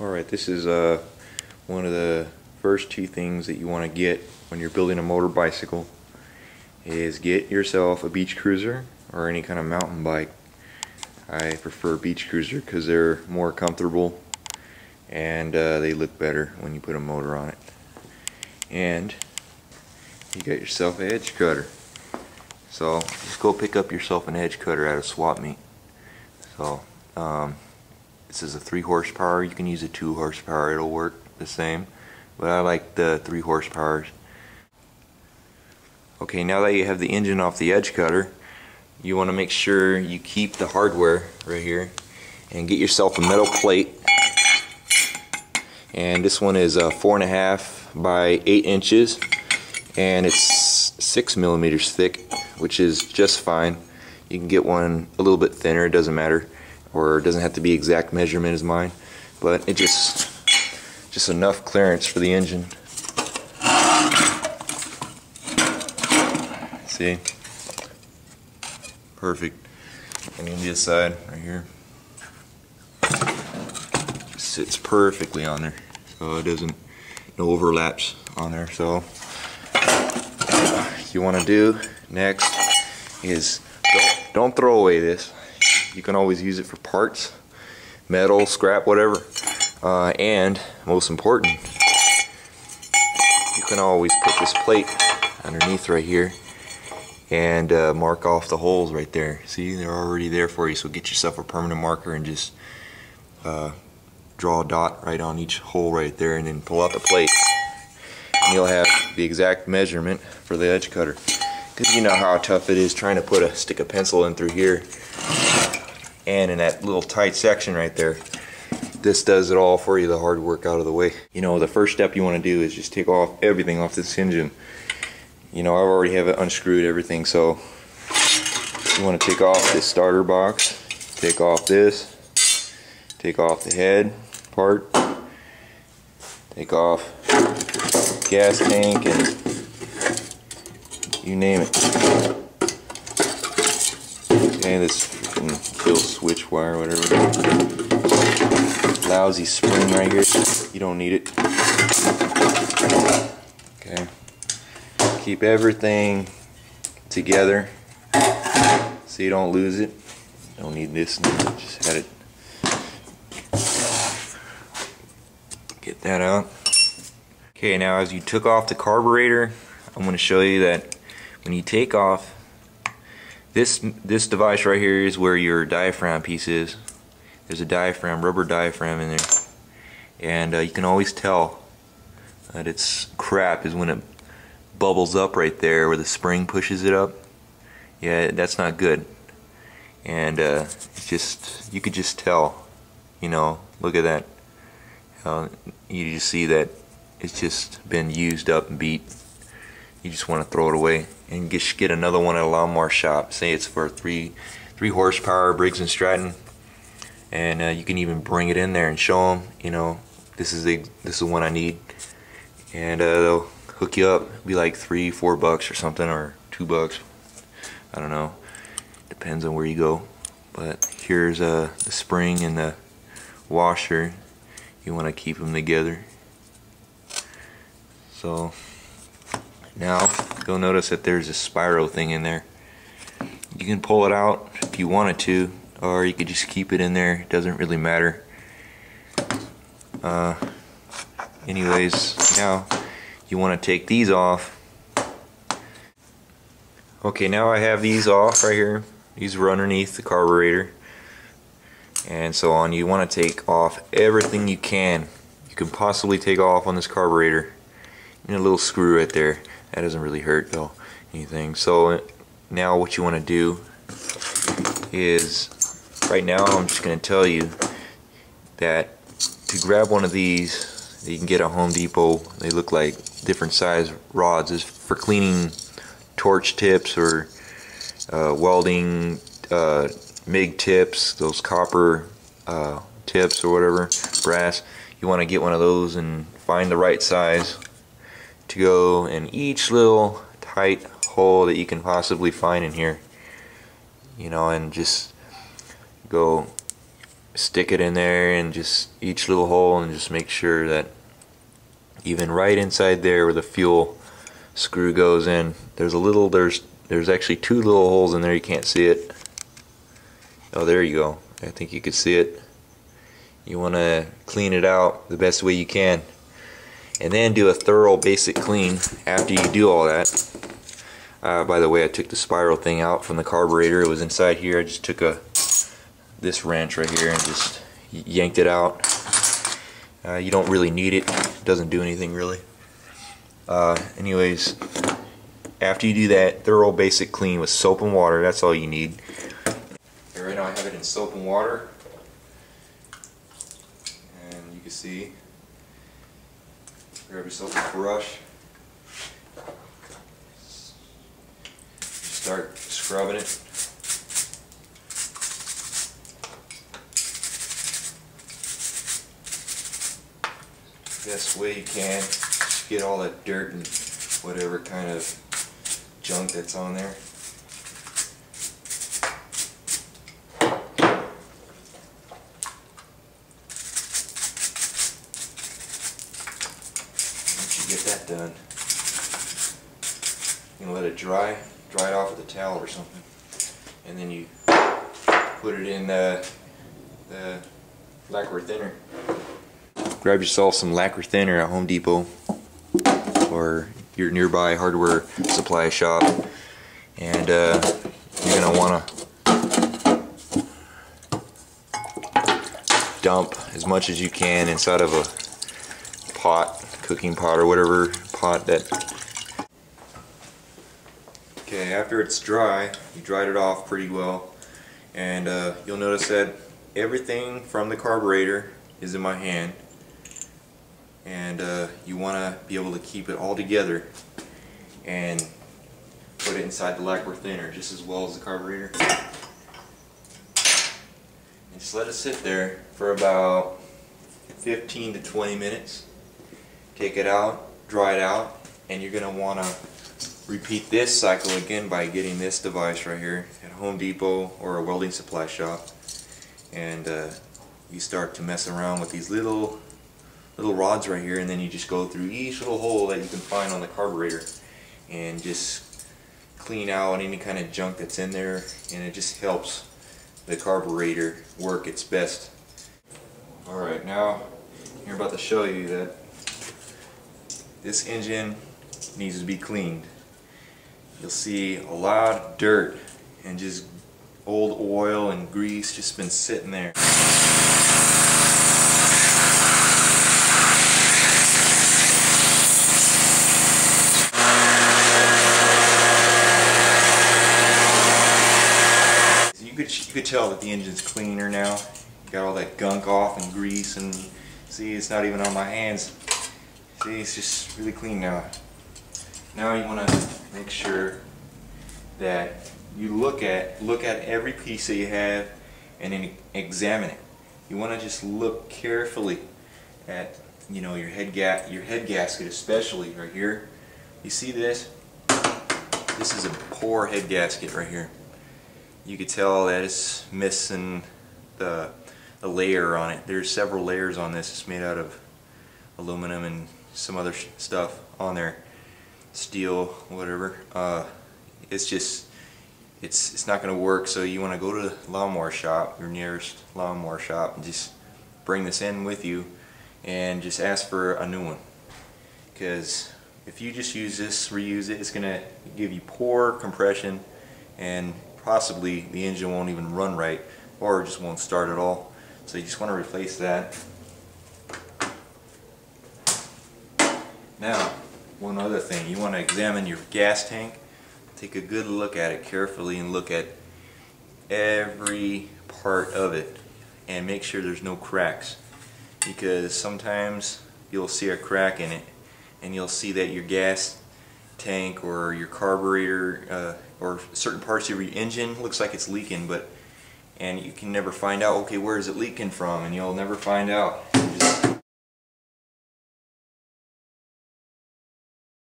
Alright, this is one of the first two things that you want to get when you're building a motor bicycle is get yourself a beach cruiser or any kind of mountain bike. I prefer beach cruiser because they're more comfortable and they look better when you put a motor on it. And you got yourself an edge cutter. So just go pick up yourself an edge cutter at a swap meet. So this is a 3 horsepower. You can use a 2 horsepower, it'll work the same, but I like the 3 horsepowers. Okay, now that you have the engine off the edge cutter, you want to make sure you keep the hardware right here and get yourself a metal plate. And this one is 4.5 by 8 inches and it's 6 millimeters thick, which is just fine. You can get one a little bit thinner, it doesn't matter, or it doesn't have to be exact measurement as mine, but it just enough clearance for the engine. See? Perfect. And on this side right here, sits perfectly on there, so it doesn't, no overlaps on there. So what you want to do next is don't throw away this. You can always use it for parts, metal, scrap, whatever. And most important, you can always put this plate underneath right here and mark off the holes right there. See, they're already there for you, so get yourself a permanent marker and just draw a dot right on each hole right there, and then pull out the plate and you'll have the exact measurement for the edge cutter. Because you know how tough it is trying to stick a pencil in through here and in that little tight section right there. This does it all for you, the hard work out of the way. You know, the first step you want to do is just take off everything off this engine. You know, I already have it unscrewed, everything, so you want to take off this starter box, take off this, take off the head part, take off gas tank, and you name it. Okay, this freaking kill switch wire, whatever. Lousy spring right here, you don't need it. Okay, keep everything together so you don't lose it. Don't need this, just had it. Get that out. Okay, now as you took off the carburetor, I'm going to show you that when you take off this device right here is where your diaphragm piece is. There's a diaphragm, rubber diaphragm in there, and you can always tell that it's crap is when it bubbles up right there where the spring pushes it up. Yeah, that's not good. And it's just, you could just tell, you know, look at that. You just see that it's just been used up and beat. You just want to throw it away and just get another one at a lawnmower shop. Say it's for 3 horsepower Briggs and Stratton, and you can even bring it in there and show them, you know, this is the one I need, and they'll hook you up. Be like $3-4 or something, or $2. I don't know. Depends on where you go. But here's the spring and the washer. You want to keep them together. So now you'll notice that there's a spiral thing in there. You can pull it out if you wanted to, or you could just keep it in there. It doesn't really matter. Anyways, now you want to take these off. Okay, now I have these off right here. These were underneath the carburetor and so on. You want to take off everything you can possibly take off on this carburetor. And a little screw right there. That doesn't really hurt though anything. So now what you want to do is, right now I'm just going to tell you that to grab one of these that you can get at Home Depot, they look like different size rods. Is for cleaning torch tips or welding MIG tips, those copper tips or whatever, brass. You want to get one of those and find the right size to go in each little tight hole that you can possibly find in here, you know, and just go stick it in there and just each little hole, and just make sure that even right inside there where the fuel screw goes in, there's actually two little holes in there. You can't see it. Oh, there you go. I think you can see it. You want to clean it out the best way you can, and then do a thorough basic clean after you do all that. By the way, I took the spiral thing out from the carburetor. It was inside here. I just took this wrench right here and just yanked it out. You don't really need it. It doesn't do anything really. Anyways, after you do that thorough basic clean with soap and water, that's all you need. Okay, right now I have it in soap and water, and you can see. Grab yourself a brush. Start scrubbing it. Best way you can. Just get all that dirt and whatever kind of junk that's on there. Once you get that done, you can let it dry it off with a towel or something, and then you put it in the lacquer thinner. Grab yourself some lacquer thinner at Home Depot or your nearby hardware supply shop, and you're going to want to dump as much as you can inside of a pot, cooking pot or whatever pot that. Okay, after it's dry, you dried it off pretty well, and you'll notice that everything from the carburetor is in my hand, and you want to be able to keep it all together and put it inside the lacquer thinner just as well as the carburetor, and just let it sit there for about 15 to 20 minutes. Take it out, dry it out, and you're going to want to repeat this cycle again by getting this device right here at Home Depot or a welding supply shop, and you start to mess around with these little rods right here, and then you just go through each little hole that you can find on the carburetor and just clean out any kind of junk that's in there, and it just helps the carburetor work its best. Alright, now I'm about to show you that this engine needs to be cleaned. You'll see a lot of dirt and just old oil and grease just been sitting there. You could tell that the engine's cleaner now. Got all that gunk off and grease, and see, it's not even on my hands. See, it's just really clean now. Now you want to make sure that you look at every piece that you have and then examine it. You want to just look carefully at, you know, your head gasket, especially right here. You see this? This is a poor head gasket right here. You could tell that it's missing the layer on it. There's several layers on this. It's made out of aluminum and some other stuff on there, steel, whatever. It's not going to work. So you want to go to the lawnmower shop, your nearest lawnmower shop, and just bring this in with you and just ask for a new one. Because if you just use this, reuse it, it's going to give you poor compression, and possibly the engine won't even run right, or just won't start at all. So you just want to replace that. Now, one other thing, you want to examine your gas tank. Take a good look at it carefully and look at every part of it and make sure there's no cracks, because sometimes you'll see a crack in it and you'll see that your gas tank or your carburetor or certain parts of your engine looks like it's leaking, and you can never find out, okay, where is it leaking from, and you'll never find out.